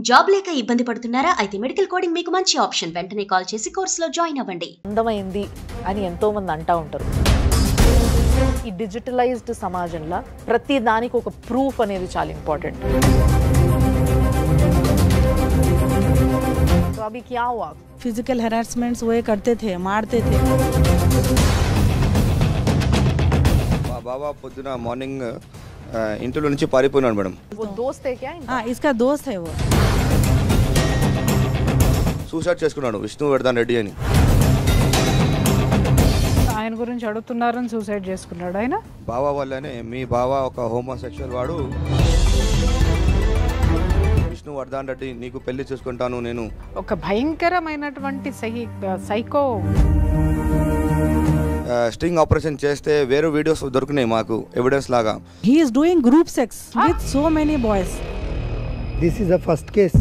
Job లేక ఇబ్బంది పడుతున్నారా? అయితే మెడికల్ కోడింగ్ మీకు మంచి ఆప్షన్. వెంటనే కాల్ చేసి కోర్సులో జాయిన్ అవ్వండి. అందమైంది అని ఎంతో మంది అంటా ఉంటారు. ఈ డిజిటలైజ్డ్ సమాజంలో ప్రతి దానికి ఒక ప్రూఫ్ అనేది చాలా ఇంపార్టెంట్. तो अभी क्या हुआ? फिजिकल हैरेसमेंट्स वो करते थे, मारते थे. మా బాబా పొద్దున మార్నింగ్ ఇంట్లో నుంచి పారిపోయినాడు మేడం. वो दोस्त है क्या इनका? हाँ, इसका दोस्त है वो. సూసైడ్ చేసుకున్నాడు విష్ణువర్ధన్ రెడ్డి అని. ఆయన గురించి అడుగుతున్నారని సూసైడ్ చేసుకున్నాడు ఆయన. బావా వల్లనే మీ బావా ఒక హోమోసెక్షువల్ వాడు. విష్ణువర్ధన్ రెడ్డి నీకు పెళ్లి చేసుకుంటాను నేను. ఒక భయంకరమైనటువంటి సైకో. స్ట్రింగ్ ఆపరేషన్ చేస్తే వేరే వీడియోస్ దొరికినాయి మాకు ఎవిడెన్స్ లాగా. He is doing group sex with so many boys. This is the first case.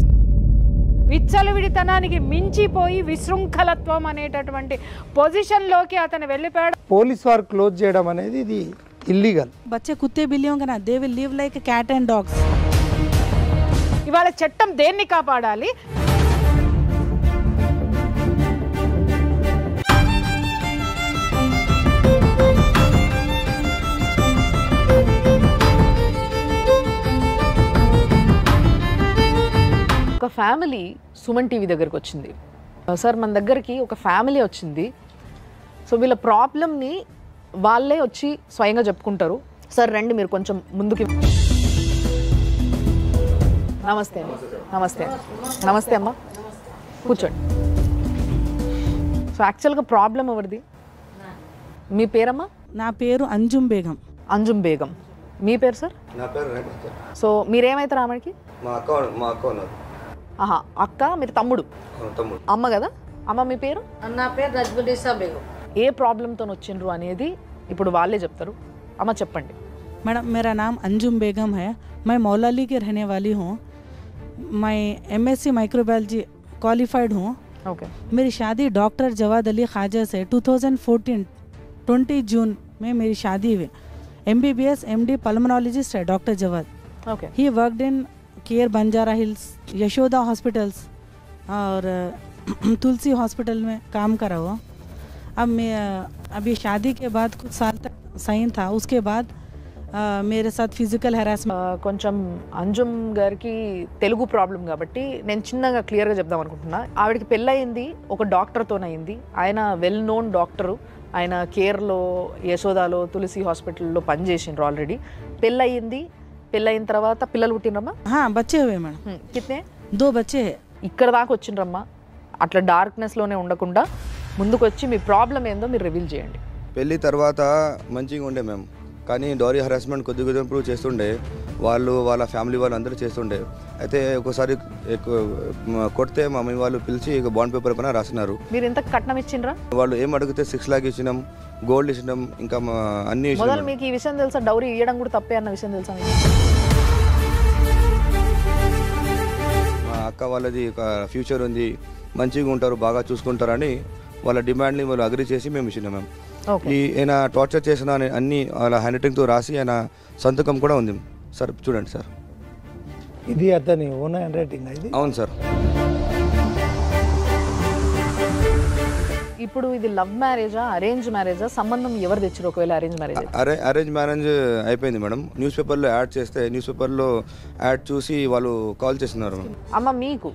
విచ్చలవిడితనానికి మించిపోయి విశృంఖలత్వం అనేటటువంటి పొజిషన్లోకి అతను వెళ్ళిపోయాడు. పోలీస్ వారు క్లోజ్ చేయడం అనేది ఇది ఇల్లీగల్. बच्चे कुत्ते बिल्लियों का ना, they will live like a cat and dogs. ఇవాళ చట్టం దేన్ని కాపాడాలి? ఒక ఫ్యామిలీ సుమన్ టీవీ దగ్గరకు వచ్చింది. సార్ మన దగ్గరికి ఒక ఫ్యామిలీ వచ్చింది. సో వీళ్ళ ప్రాబ్లమ్ని వాళ్ళే వచ్చి స్వయంగా చెప్పుకుంటారు. సార్ రండి మీరు కొంచెం ముందుకి. నమస్తే నమస్తే నమస్తే అమ్మ, కూర్చోండి. సో యాక్చువల్గా ప్రాబ్లం ఎవరిది? మీ పేరమ్మా? నా పేరు అంజుమ్ బేగం. అంజుమ్ బేగం. మీ పేరు సార్? నా పేరు రేవంత్. సో మీరేమవుతారు ఆమెకి? మా అక్క ఉన్నారు. ఆహా, అక్క, మీరు తమ్ముడు. తమ్ముడు. అమ్మ కదా. అమ్మ మీ పేరు? నా పేరు రజ్బులిసా బేగం. ఏ ప్రాబ్లంతో వచ్చిండ్రు అనేది ఇప్పుడు వాళ్ళే చెప్తారు. అమ్మ చెప్పండి. मैडम, मेरा नाम अंजुम बेगम है. मैं मौलाली की रहने वाली हूँ. मैं MSc माइक्रोबायोलॉजी क्वालिफाइड हूँ. ఓకే. मेरी शादी डॉक्टर जवाद अली ख्वाजा से 2014 20 जून में मेरी शादी हुई. MBBS MD पल्मोनोलॉजिस्ट है doctor Jawad. Okay. He worked in Care Banjara Hills, Yashoda hospitals और तुलसी हॉस्पिटल में काम करा हुआ. अब मैं अभी शादी के बाद कुछ साल तक सही था. उसके बाद मेरे साथ फिजिकल हैरासमेंट. కొంచెం అంజుమ్ గారికి తెలుగు ప్రాబ్లం కాబట్టి నేను చిన్నగా క్లియర్గా చెప్దాం అనుకుంటున్నా. ఆవిడకి పెళ్ళయింది ఒక డాక్టర్తోనయింది. ఆయన వెల్ నోన్ డాక్టరు. ఆయన కేర్లో, యశోదాలో, తులసి హాస్పిటల్లో పనిచేసిండ్రు ఆల్రెడీ. పెళ్ళయింది. పెళ్ళయిన తర్వాత పిల్లలు పుట్టినరమ్మా? हाँ, बच्चे हुए मैडम. కిత్నే? 2 बच्चे हैं. ఇక్కడ దాకా వచ్చిండ్రమ్మా. అట్లా డార్క్నెస్లోనే ఉండకుండా ముందుకు వచ్చి మీ ప్రాబ్లం ఏందో మీరు రివీల్ చేయండి. పెళ్ళి తర్వాత మంచిగా ఉండే మేము, కానీ డోరీ హరాస్మెంట్ కొద్ది కొద్దిగా ఇంప్రూవ్ చేస్తుండే. వాళ్ళు వాళ్ళ ఫ్యామిలీ వాళ్ళు అందరూ చేస్తుండే. అయితే ఒకసారి కొడితే మా మమ్మీ వాళ్ళు పిలిచి బాండ్ పేపర్ పైన రాసినారు. మీరు ఎంత కట్నం ఇచ్చిండ్రా? వాళ్ళు ఏం అడిగితే 6 lakhs ఇచ్చినాం, గోల్డ్ ఇచ్చినాం, ఇంకా అన్ని మొదలు ఇచ్చినాం. మీకు ఈ విషయం తెలుసా? డౌరీ ఇవ్వడం కూడా తప్పే అన్న విషయం తెలుసా మీకు? మా అక్క వాళ్ళది ఒక ఫ్యూచర్ ఉంది, మంచిగా ఉంటారు, బాగా చూసుకుంటారని వాళ్ళ డిమాండ్ని వాళ్ళు అగ్రి చేసి మేము ఇచ్చినాం మేము. ఓకే. ఆయన టార్చర్ చేసిన అన్ని వాళ్ళ హ్యాండ్ రైటింగ్తో రాసి ఆయన సంతకం కూడా ఉంది సార్. చూడండి సార్. ఇది అతని ఓన్ హ్యాండ్ రైటింగ్. ఇది అవును సార్. ఇప్పుడు ఇది లవ్ మ్యారేజా, అరేంజ్ మ్యారేజా? సంబంధం ఎవరు తెచ్చారు ఒకవేళ అరేంజ్ మ్యారేజ్ అయితే? అరేంజ్ మ్యారేజ్ అయిపోయింది మేడం. న్యూస్ పేపర్లో యాడ్ చేస్తే న్యూస్ పేపర్లో యాడ్ చూసి వాళ్ళు కాల్ చేస్తున్నారు. అమ్మ, మీకు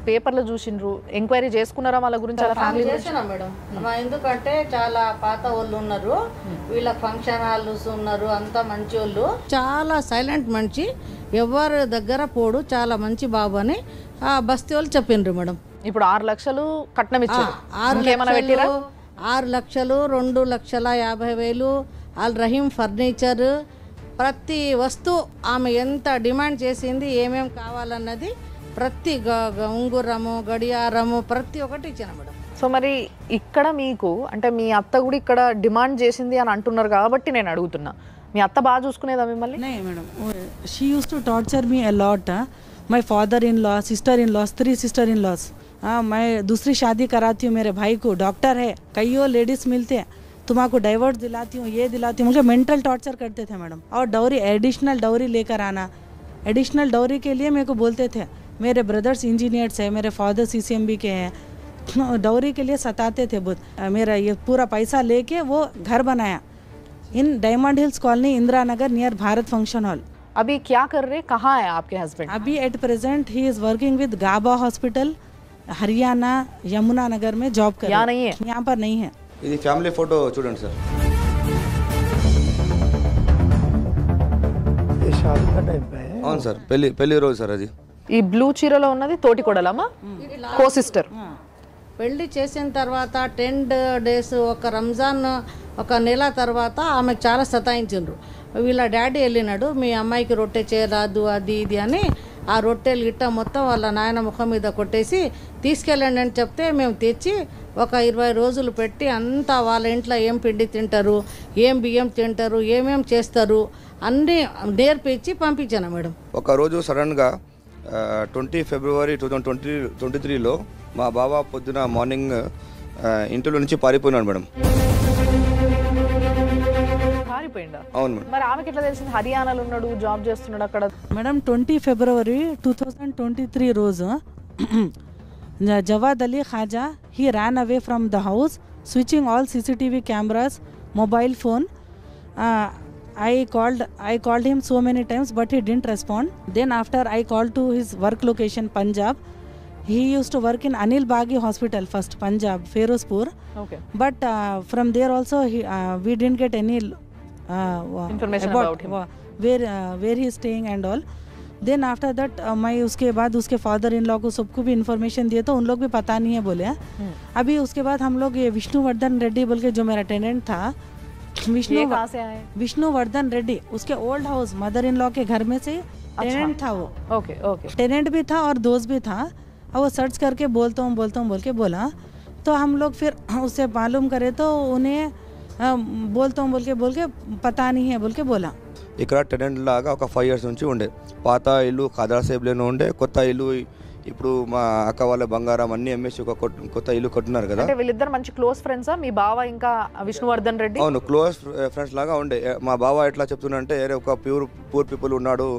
పేపర్లో చూసిండ్రు, ఎంక్వైరీ చేసుకున్నారా వాళ్ళ గురించి? అలా ఫ్యామిలీ చేసినా మేడం. ఎందుకంటే చాలా పాత వాళ్ళు ఉన్నారు, వీళ్ళ ఫంక్షన్ హాల్స్ ఉన్నారు, అంతా మంచి వాళ్ళు, చాలా సైలెంట్ మనిషి, ఎవరి దగ్గర పోడు, చాలా మంచి బాబు అని ఆ బస్తీ వాళ్ళు చెప్పిండ్రు మేడం. ఇప్పుడు 6 లక్షలు కట్నం ఇచ్చారు. 6 లక్షలు 2,50,000 ఆల్ రహీం ఫర్నిచర్, ప్రతి వస్తువు ఆమె ఎంత డిమాండ్ చేసింది, ఏమేమి కావాలన్నది ప్రతి ఉంగురము, గడియారము, ప్రతి ఒక్కటి ఇచ్చిన మేడం. సో మరి ఇక్కడ మీకు అంటే మీ అత్త కూడా ఇక్కడ డిమాండ్ చేసింది అని అంటున్నారు కాబట్టి నేను అడుగుతున్నా, మీ అత్త బాగా చూసుకునేదా మిమ్మల్ని? नहीं madam, she used to torture me a lot. My father in law, sister in laws, 3 sister in laws. हाँ, मैं दूसरी शादी कराती हूँ. मेरे भाई को डॉक्टर है, कईयों लेडीज मिलते हैं, तुम्हारा डाइवर्स दिलाती हूँ, ये दिलाती हूँ. मुझे मेंटल टॉर्चर करते थे मैडम. और डॉरी, एडिशनल डॉरी लेकर आना. एडिशनल डॉरी के लिए मेरे को बोलते थे मेरे ब्रदर्स इंजीनियर्स है, मेरे फादर CCMB के हैं। डॉरी के लिए सताते थे बहुत। मेरा ये पूरा पैसा लेके वो घर बनाया in Diamond Hills colony, Indira Nagar, near Bharat function hall. अभी क्या कर रहे, कहाँ है आपके हस्बैंड? अभी at present he is working with Gaba hospital, Haryana, Yamuna Nagar में जॉब कर। यहाँ नहीं है? यहाँ पर नहीं है। ఇది ఫ్యామిలీ ఫోటో చూడండి సార్. ये शादी का टाइम पे है। అవును సార్, పెళ్లి రోజు సార్ అది. ఈ బ్లూ చీరలో ఉన్నది తోటి కొడలమ్మా, కో సిస్టర్. పెళ్లి చేసిన తర్వాత 10 days ఒక రంజాన్ ఒక నెల తర్వాత ఆమెకు చాలా సతాయించిండ్రు. వీళ్ళ డాడీ వెళ్ళినాడు, మీ అమ్మాయికి రొట్టె చేయరాదు అది ఇది అని ఆ రొట్టెలు గిట్ట మొత్తం వాళ్ళ నాయన ముఖం మీద కొట్టేసి తీసుకెళ్ళండి అని చెప్తే మేము తెచ్చి ఒక 20 రోజులు పెట్టి అంతా వాళ్ళ ఇంట్లో ఏం పిండి తింటారు, ఏం బియ్యం తింటారు, ఏమేం చేస్తారు అన్నీ నేర్పించి పంపించాను మేడం. ఒకరోజు సడన్గా 20 February 2023లో మా బావ పొద్దున మార్నింగ్ ఇంట్లో నుంచి పారిపోయినాడు మేడం. పారిపోయిందా? అవును మేడం. మరి ఆమెకి ఎట్లా తెలిసింది హర్యానాలో ఉన్నాడు, జాబ్ చేస్తున్నాడు అక్కడ? మేడం 20 February 2023 రోజు Jawad Ali Khaja, he ran away from the house, switching all CCTV cameras, mobile phone. I called him so many times, but he didn't respond. Then after I called to his work location, Punjab. He used to work in Anil Baghi Hospital first, Punjab, Ferozpur. Okay. But from there also, we didn't get any Information about him. Where he is staying and all. Then after that मैं उसके बाद उसके father in law को सबको भी information दिए तो उन लोग भी पता नहीं है बोले। अभी उसके बाद हम लोग ये विष्णुवर्धन रेड्डी बोल के जो मेरा टेनेंट था, कहाँ से आए? विष्णुवर्धन रेड्डी, उसके old house mother in law के घर में से टेनेंट था वो। Okay okay. टेनेंट भी था और दोस्त भी था। और वो सर्च करके बोलता हूँ बोल के बोला, तो हम लोग फिर उससे मालूम करे तो उन्हें बोलता हूँ बोल के पता नहीं है बोल के बोला। ఇక్కడ టెనెంట్ లాగా ఒక 5 years నుంచి ఉండే. పాత ఇల్లు ఖాదర్ సేబ్లోనే ఉండే. కొత్త ఇల్లు ఇప్పుడు మా అక్క వాళ్ళ బంగారం అన్ని అమ్మేసి ఒక కొత్త ఇల్లు కట్టున్నారు కదా. అంటే వీళ్ళిద్దరు మంచి క్లోజ్ ఫ్రెండ్సా, మీ బావ ఇంకా విష్ణువర్ధన్ రెడ్డి? అవును, క్లోజ్ ఫ్రెండ్స్ లాగా ఉండే. మా బావ ఎట్లా చెప్తున్నంటే ఒక పూర్ పీపుల్ ఉన్నాడు,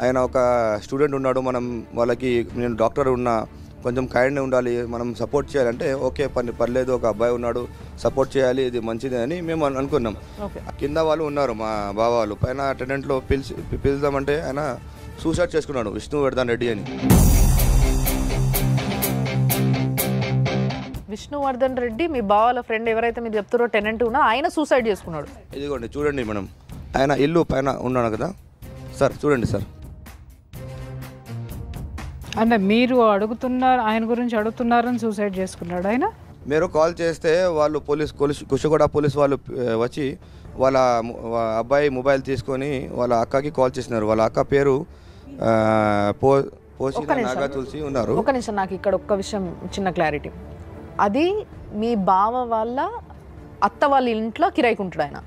ఆయన ఒక స్టూడెంట్ ఉన్నాడు, మనం వాళ్ళకి నేను డాక్టర్ ఉన్నా, కొంచెం కైండ్ ఉండాలి, మనం సపోర్ట్ చేయాలంటే ఓకే పర్లేదు, ఒక అబ్బాయి ఉన్నాడు, సపోర్ట్ చేయాలి, ఇది మంచిదే అని మేము అనుకున్నాం. కింద వాళ్ళు ఉన్నారు మా బావ వాళ్ళు, పైన టెనెంట్లో పిలుద్దామంటే ఆయన సూసైడ్ చేసుకున్నాడు, విష్ణువర్ధన్ రెడ్డి అని. విష్ణువర్ధన్ రెడ్డి మీ బావాల ఫ్రెండ్ ఎవరైతే మీరు చెప్తారో టెనెంట్ ఉన్నా ఆయన సూసైడ్ చేసుకున్నాడు. ఇదిగోండి చూడండి మేడం, ఆయన ఇల్లు పైన ఉన్నాడు కదా సార్, చూడండి సార్. అంటే మీరు అడుగుతున్నారు, ఆయన గురించి అడుగుతున్నారని సూసైడ్ చేసుకున్నాడు ఆయన? మీరు కాల్ చేస్తే వాళ్ళు కుషిగూడ పోలీస్ వాళ్ళు వచ్చి వాళ్ళ అబ్బాయి మొబైల్ తీసుకొని వాళ్ళ అక్కకి కాల్ చేసినారు. వాళ్ళ అక్క పేరు పోషిన నాగా తులసి ఉన్నారు. ఒక నిమిషం, నాకు ఇక్కడ ఒక్క విషయం చిన్న క్లారిటీ. అది మీ బావ వాళ్ళ అత్త వాళ్ళ ఇంట్లో కిరాయికుంటాడు ఆయన,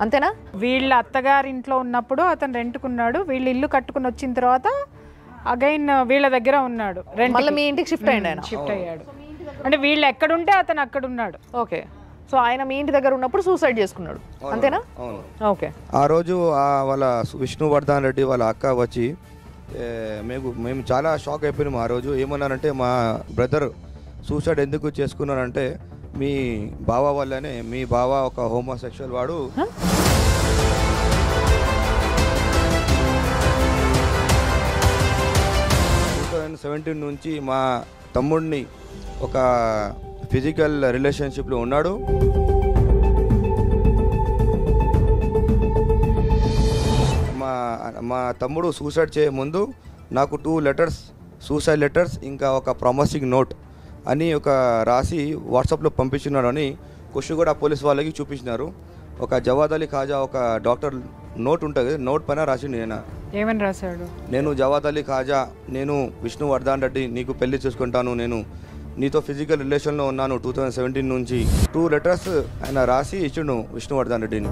అంతేనా? వీళ్ళ అత్తగారి ఇంట్లో ఉన్నప్పుడు అతను రెంట్కున్నాడు, వీళ్ళు ఇల్లు కట్టుకుని వచ్చిన తర్వాత అగైన్ వీళ్ళ దగ్గర ఉన్నాడు, మళ్ళీ మీ ఇంటికి షిఫ్ట్ అయ్యాడు ఆయన. షిఫ్ట్ అయ్యాడు అంటే వీళ్ళు ఎక్కడుంటే అతను అక్కడ ఉన్నాడు. ఓకే, సో ఆయన మీ ఇంటి దగ్గర ఉన్నప్పుడు సూసైడ్ చేసుకున్నాడు, అంతేనా? ఓకే. ఆ రోజు వాళ్ళ విష్ణువర్ధన్ రెడ్డి వాళ్ళ అక్క వచ్చి మేము చాలా షాక్ అయిపోయినాము. ఆ రోజు ఏమన్నారంటే, మా బ్రదర్ సూసైడ్ ఎందుకు చేసుకున్నారంటే మీ బావ వల్లనే, మీ బావ ఒక హోమోసెక్షువల్ వాడు. 2017 నుంచి మా తమ్ముడిని ఒక ఫిజికల్ రిలేషన్షిప్లో ఉన్నాడు. మా తమ్ముడు సూసైడ్ చేయ ముందు నాకు 2 letters, సూసైడ్ లెటర్స్, ఇంకా ఒక ప్రామిసింగ్ నోట్ అని ఒక రాసి వాట్సాప్లో పంపించున్నాడు అని కుషిగూడ పోలీస్ వాళ్ళకి చూపించినారు. ఒక జవాద్ అలీ ఖాజా ఒక డాక్టర్ నోట్ ఉంటుంది, నోట్ పైన రాసిండు. ఏమని రాశాడు? నేను జవాద్ అలీ ఖాజా, నేను విష్ణువర్ధన్ రెడ్డి, నీకు పెళ్లి చేసుకుంటాను, నేను నీతో ఫిజికల్ రిలేషన్లో ఉన్నాను 2017 నుంచి. 2 letters ఆయన రాసి ఇచ్చిండు విష్ణువర్ధన్ రెడ్డిని.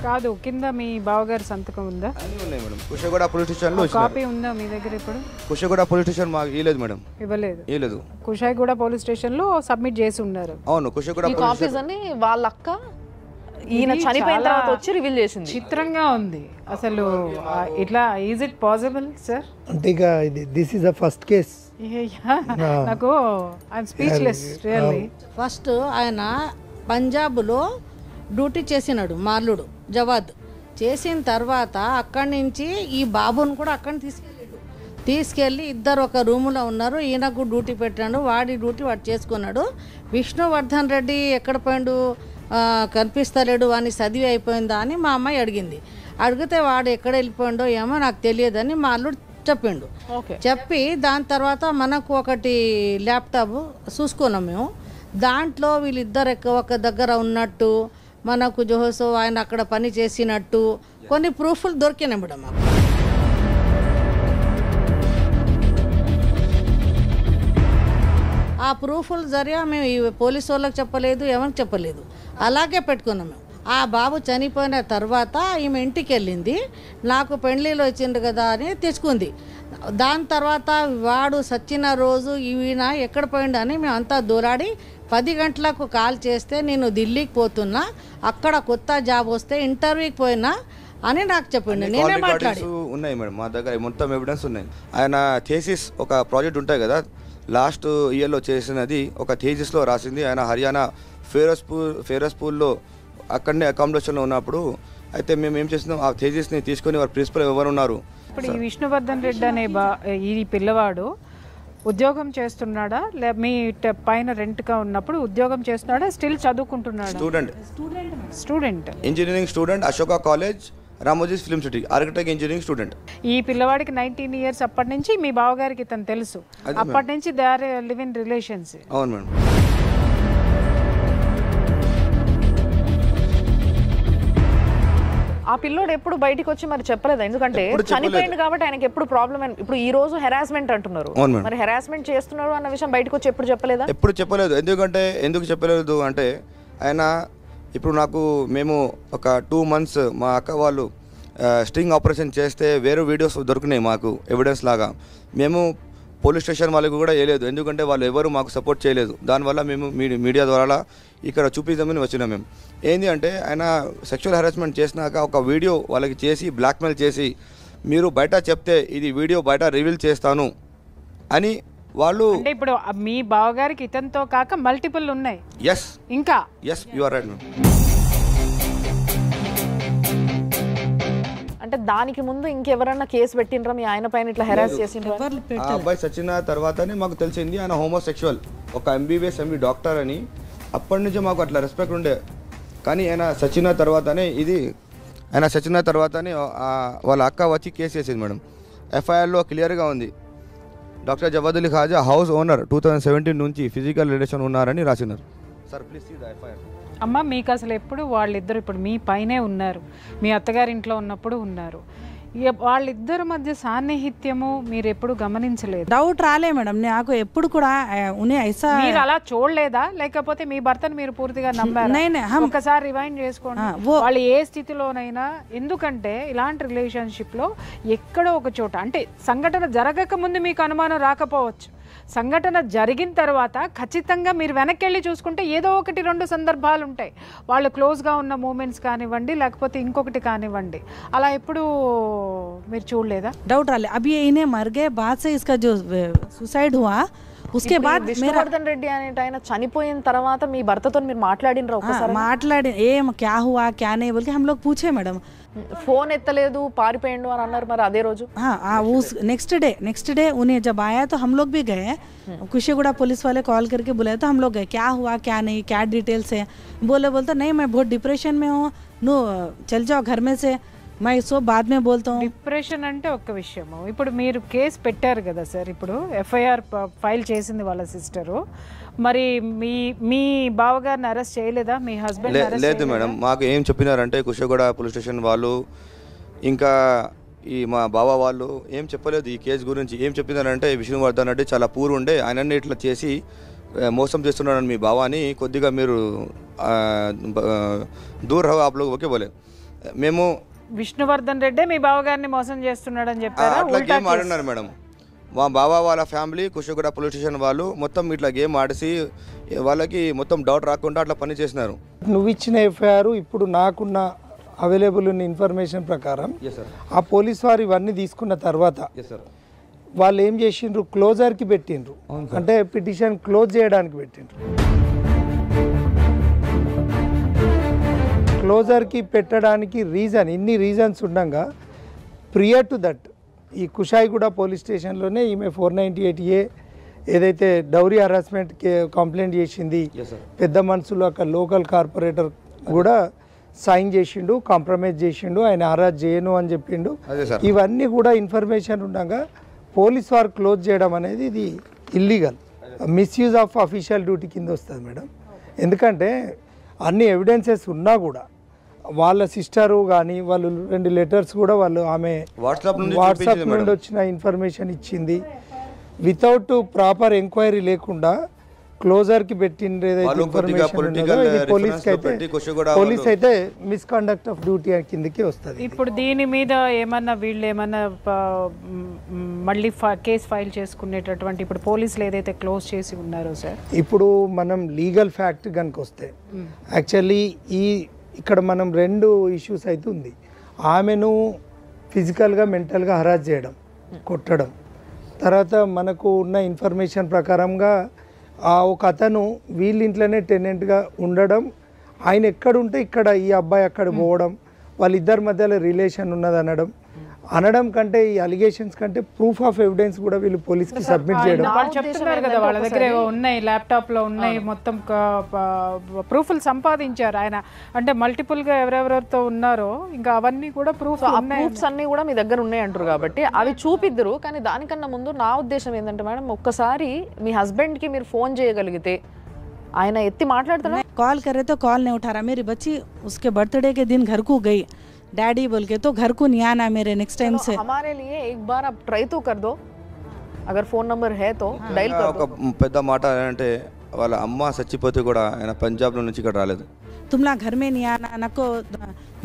కాదు, కింద మీ బావగారి సంతకం ఉందా? అన్నీ ఉన్నాయి మేడం. కుషిగూడ పోలీస్ స్టేషన్లో కాపీ ఉందా మీ దగ్గర? ఇప్పుడు కుషిగూడ పోలీస్ స్టేషన్ మాకు ఇవ్వలేదు మేడం. ఇవ్వలేదు. కుషాయిగూడ పోలీస్ స్టేషన్ లో సబ్మిట్ చేసి ఉన్నారు. అవును, కుషిగూడ కాపీస్ అని వాళ్ళ అక్క ఈయన ఇది చనిపోయిన చాలా తర్వాత వచ్చి రివీల్ చేసింది. చిత్రంగా ఉంది అసలు. ఇట్లా ఈజ్ ఇట్ పాసిబుల్ సార్? అంటే ఇక ఇది this is the first case. నాకు ఐఎమ్ స్పీచ్లెస్ రియల్లీ. ఫస్ట్ ఆయన పంజాబ్లో డ్యూటీ చేసినాడు, మార్లుడు జవాద్. చేసిన తర్వాత అక్కడి నుంచి ఈ బాబుని కూడా అక్కడిని తీసుకెళ్ళి ఇద్దరు ఒక రూములో ఉన్నారు. ఈయనకు డ్యూటీ పెట్టాడు, వాడి డ్యూటీ వాడు చేసుకున్నాడు. విష్ణువర్ధన్ రెడ్డి ఎక్కడ పోయిండు, కనిపిస్తలేడు అని చదివి అయిపోయిందా అని మా అమ్మాయి అడిగింది. అడిగితే వాడు ఎక్కడ వెళ్ళిపోయిండో ఏమో నాకు తెలియదని మా అల్లుడు చెప్పిండు. చెప్పి దాని తర్వాత మనకు ఒకటి ల్యాప్టాప్ చూసుకున్నాం మేము. దాంట్లో వీళ్ళిద్దరు ఒక దగ్గర ఉన్నట్టు, మనకు జోహోసో ఆయన అక్కడ పని చేసినట్టు కొన్ని ప్రూఫ్లు దొరికినాయి మేడం మాకు. ఆ ప్రూఫ్ల జరిగా మేము ఈ పోలీసు వాళ్ళకి చెప్పలేదు, ఎవరికి చెప్పలేదు, అలాగే పెట్టుకున్నాం మేము. ఆ బాబు చనిపోయిన తర్వాత ఈమె ఇంటికి వెళ్ళింది, నాకు పెళ్ళిలో వచ్చిండు కదా అని తెచ్చుకుంది. దాని తర్వాత వాడు సచ్చిన రోజు ఈయన ఎక్కడ పోయిండు అని మేము అంతా దూరాడి 10 గంటలకు కాల్ చేస్తే నేను ఢిల్లీకి పోతున్నా, అక్కడ కొత్త జాబ్ వస్తే ఇంటర్వ్యూకి పోయినా అని నాకు చెప్పిండు. నేనే మాట్లాడి ఉన్నాయి మేడం మా దగ్గర మొత్తం ఎవిడెన్స్ ఉన్నాయి. ఆయన థీసిస్ ఒక ప్రాజెక్ట్ ఉంటాయి కదా, లాస్ట్ ఇయర్లో చేసినది ఒక థీసిస్లో రాసింది. ఆయన హర్యానా ఫేరస్పూర్లో అక్కడనే అకామిడేషన్లో ఉన్నప్పుడు అయితే మేము ఏం చేస్తున్నాం, ఆ థీసిస్ని తీసుకొని వారు ప్రిన్సిపల్ ఎవరు ఉన్నారు. ఇప్పుడు ఈ విష్ణువర్ధన్ రెడ్డి అనే ఈ పిల్లవాడు ఉద్యోగం చేస్తున్నాడా, మీ పైన రెంట్గా ఉన్నప్పుడు ఉద్యోగం చేస్తున్నాడా, స్టిల్ చదువుకుంటున్నాడా? Student engineering student, Ashoka college, Ramoji's film city, architect engineering student. ఈ పిల్లవాడికి 19 years అప్పటి నుంచి మీ బావగారికి ఇతను తెలుసు, అప్పటి నుంచి they are live in relations. అవును మేడం. ఆ పిల్లోడు ఎప్పుడు బయటికి వచ్చి మరి చెప్పలేదు, ఎందుకంటే చనిపోయింది కాబట్టి ఆయనకి ఎప్పుడు ప్రాబ్లం. ఇప్పుడు ఈ రోజు హెరాస్మెంట్ అంటున్నారు, మరి హెరాస్మెంట్ చేస్తున్నారు అన్న విషయం బయటకు వచ్చి ఎప్పుడు చెప్పలేదా? ఎప్పుడు చెప్పలేదు. ఎందుకు చెప్పలేదు అంటే ఆయన ఇప్పుడు మేము ఒక 2 months మా అక్క వాళ్ళు స్ట్రింగ్ ఆపరేషన్ చేస్తే వేరే వీడియోస్ దొరికినాయి మాకు ఎవిడెన్స్ లాగా. మేము పోలీస్ స్టేషన్ వాళ్ళకి కూడా వేయలేదు, ఎందుకంటే వాళ్ళు ఎవరు మాకు సపోర్ట్ చేయలేదు. దానివల్ల మేము మీడియా ద్వారా ఇక్కడ చూపిద్దామని వచ్చినాం. మేము ఏంది అంటే ఆయన సెక్షువల్ హెరాస్మెంట్ చేసినాక ఒక వీడియో వాళ్ళకి చేసి బ్లాక్మెయిల్ చేసి, మీరు బయట చెప్తే ఇది వీడియో బయట రివీల్ చేస్తాను అని వాళ్ళు. అంటే ఇప్పుడు మీ బావగారికి ఇతనితో కాక మల్టిపుల్ ఉన్నాయి. ఎస్ ఇంకా ఎస్ యు ఆర్ రైట్. అంటే దానికి ముందు ఇంకెవరన్నా కేసు పెట్టినరా మీ ఆయన పైన ఇట్లా హెరాస్ చేసిండ్రా? ఆ అబ్బాయి చచ్చిన తర్వాతనే మాకు తెలిసింది ఆయన హోమోసెక్షువల్, ఒక MBBS MD డాక్టర్ అని. అప్పటి నుంచి మాకు అట్లా రెస్పెక్ట్ ఉండే. కానీ ఆయన చచ్చిన తర్వాతనే వాళ్ళ అక్క వచ్చి కేసు చేసింది మేడం. FIRలో క్లియర్గా ఉంది, doctor Jawad Ali Khaja house owner 2017 నుంచి ఫిజికల్ రిలేషన్ ఉన్నారని రాసినారు. Sir please see the FIR. అమ్మ మీకు అసలు ఎప్పుడు వాళ్ళిద్దరు ఇప్పుడు మీ పైనే ఉన్నారు, మీ అత్తగారింట్లో ఉన్నప్పుడు ఉన్నారు, వాళ్ళిద్దరి మధ్య సాన్నిహిత్యము మీరు ఎప్పుడు గమనించలేదు? డౌట్ రాలే మేడం నాకు ఎప్పుడు కూడా. మీరు అలా చూడలేదా, లేకపోతే మీ భర్తను మీరు పూర్తిగా నమ్మారా? ఒకసారి రివైండ్ చేసుకోండి వాళ్ళు ఏ స్థితిలోనైనా. ఎందుకంటే ఇలాంటి రిలేషన్షిప్ లో ఎక్కడో ఒక చోట, అంటే సంఘటన జరగక ముందు మీకు అనుమానం రాకపోవచ్చు, సంఘటన జరిగిన తర్వాత ఖచ్చితంగా మీరు వెనక్కి వెళ్ళి చూసుకుంటే ఏదో 1-2 సందర్భాలు ఉంటాయి, వాళ్ళు క్లోజ్గా ఉన్న మూమెంట్స్ కానివ్వండి, లేకపోతే ఇంకొకటి కానివ్వండి. అలా ఎప్పుడు మీరు చూడలేదా? డౌట్ రాలే. అభి ఇన్హే మర్ గయే బాద్ సే ఇస్కా జో సుసైడ్ హువా उसके बाद విష్ణువర్ధన్ రెడ్డి అనే ఆయన చనిపోయిన తర్వాత మీ భర్తతో మీరు మాట్లాడినరా ఒకసారి? మాట్లాడి ఏం క్యా హువా క్యా నే బోల్ కే హమ్ లోగ్ పూछे మేడం. ఫోన్ ఎత్తలేదు, పారిపోయిండు అని అన్నారు. మరి అదే రోజు नेक्स्ट डे उन्हें जब आया तो हम लोग भी गए, कुशीगुड़ा पुलिस वाले कॉल करके बुलाए तो हम लोग गए, क्या हुआ क्या नहीं, क्या डिटेल्स है. बोलता नहीं मैं बहुत डिप्रेशन में हूँ, नो चल जाओ घर में से, मैं इसको बाद में बोलता हूँ. డిప్రెషన్ అంటే ఒక్క విషయము. ఇప్పుడు మీరు కేసు పెట్టారు కదా సార్, ఇప్పుడు FIR ఫైల్ చేసింది వాళ్ళ సిస్టరు, మరి మీ బావగారిని అరెస్ట్ చేయలేదా? మీ హస్బెండ్ లేదు మేడం. మాకు ఏం చెప్పినారంటే కుషగూడ పోలీస్ స్టేషన్ వాళ్ళు ఇంకా ఈ మా బావ వాళ్ళు ఏం చెప్పలేదు ఈ కేసు గురించి. ఏం చెప్పినారంటే విష్ణువర్ధన్ రెడ్డి చాలా పూర్ ఉండే, ఆయనని ఇట్లా చేసి మోసం చేస్తున్నాడని మీ బావాని, కొద్దిగా మీరు దూర్ రహో ఆప్ లోగ్ ఓకే బోలే. మేము విష్ణువర్ధన్ రెడ్డి మీ బావగారిని మోసం చేస్తున్నాడని చెప్పారా? అట్లా గేమ్ ఆడినారు మేడం. మా బావ వాళ్ళ ఫ్యామిలీ కుషిగూడ పోలీస్ స్టేషన్ వాళ్ళు మొత్తం ఇట్లా గేమ్ ఆడిసి వాళ్ళకి మొత్తం డౌట్ రాకుండా అట్లా పని చేసినారు. నువ్వు ఇచ్చిన ఎఫ్ఐఆర్ ఇప్పుడు నాకున్న అవైలబుల్ ఉన్న ఇన్ఫర్మేషన్ ప్రకారం ఆ పోలీస్ వారు ఇవన్నీ తీసుకున్న తర్వాత వాళ్ళు ఏం చేసిండ్రు, క్లోజర్కి పెట్టిండ్రు, అంటే పిటిషన్ క్లోజ్ చేయడానికి పెట్టిండ్రు. క్లోజర్కి పెట్టడానికి రీజన్, ఇన్ని రీజన్స్ ఉండగా ప్రియర్ టు దట్ ఈ కుషాయిగూడ పోలీస్ స్టేషన్లోనే ఈమె 498A ఏదైతే డౌరీ హరాస్మెంట్ కంప్లైంట్ చేసింది, పెద్ద మనుషులు అక్కడ లోకల్ కార్పొరేటర్ కూడా సైన్ చేసిండు, కాంప్రమైజ్ చేసిండు, ఆయన హరాస్ చేయను అని చెప్పిండు. ఇవన్నీ కూడా ఇన్ఫర్మేషన్ ఉండగా పోలీస్ వారు క్లోజ్ చేయడం అనేది ఇది illegal, misuse of official duty కింద వస్తుంది మేడం. ఎందుకంటే అన్ని ఎవిడెన్సెస్ ఉన్నా కూడా వాళ్ళ సిస్టరు కానీ వాళ్ళు 2 లెటర్స్ కూడా వాళ్ళు ఆమె వాట్సాప్ నుండి వచ్చిన ఇన్ఫర్మేషన్ ఇచ్చింది. వితౌట్ ప్రాపర్ ఎంక్వైరీ లేకుండా క్లోజర్కి పెట్టింది ఏదైతే ఇన్ఫర్మేషన్ పోలీస్ అయితే మిస్కండక్ట్ ఆఫ్ డ్యూటీ కిందకి వస్తుంది. ఇప్పుడు దీని మీద ఏమన్నా వీళ్ళు ఏమన్నా మళ్ళీ కేసు ఫైల్ చేసుకునేటటువంటి ఇప్పుడు పోలీసులు ఏదైతే క్లోజ్ చేసి ఉన్నారో సార్, ఇప్పుడు మనం లీగల్ ఫ్యాక్ట్ కనుక వస్తే యాక్చువల్లీ ఇక్కడ మనం 2 ఇష్యూస్ అయితే ఉంది. ఆమెను ఫిజికల్గా మెంటల్గా హరాస్ చేయడం, కొట్టడం, తర్వాత మనకు ఉన్న ఇన్ఫర్మేషన్ ప్రకారంగా ఒక అతను వీళ్ళ ఇంట్లోనే టెనెంట్గా ఉండడం, ఆయన ఎక్కడుంటే ఇక్కడ ఈ అబ్బాయి అక్కడ పోవడం, వాళ్ళిద్దరి మధ్యలో రిలేషన్ ఉన్నది అనడం కంటే ఈ అలిగేషన్స్ కంటే ప్రూఫ్ ఆఫ్ ఎవిడెన్స్ కూడా వీళ్ళు పోలీస్కి సబ్మిట్ చేయడం. వాళ్ళు చెప్తున్నారు కదా వాళ్ళ దగ్గర ఉన్నాయి, ల్యాప్టాప్లో ఉన్నాయి, మొత్తం ప్రూఫ్లు సంపాదించారు ఆయన, అంటే మల్టిపుల్గా ఎవరెవరితో ఉన్నారో ఇంకా అవన్నీ కూడా ప్రూఫ్స్ అన్నీ కూడా మీ దగ్గర ఉన్నాయి అంటారు కాబట్టి అవి చూపిద్దరు. కానీ దానికన్నా ముందు నా ఉద్దేశం ఏంటంటే మేడం, ఒక్కసారి మీ హస్బెండ్కి మీరు ఫోన్ చేయగలిగితే ఆయన ఎత్తి మాట్లాడుతున్నా कॉल करे तो कॉल नहीं उठा रहा. मेरी बच्ची उसके बर्थडे के दिन घर को गई डैडी बोल के, तो घर को नहीं आना मेरे नेक्स्ट टाइम से. हमारे लिए एक बार आप ट्राई तो कर दो, अगर फोन नंबर है तो డైల్ कर दो. ఒక పెద్ద మాట అంటే వాళ్ళ అమ్మ చచ్చిపోతే కూడా ఆయన పంజాబ్లో నుంచి ఇక్కడ రాలేదు. तुम लोग घर में नहीं आना, नको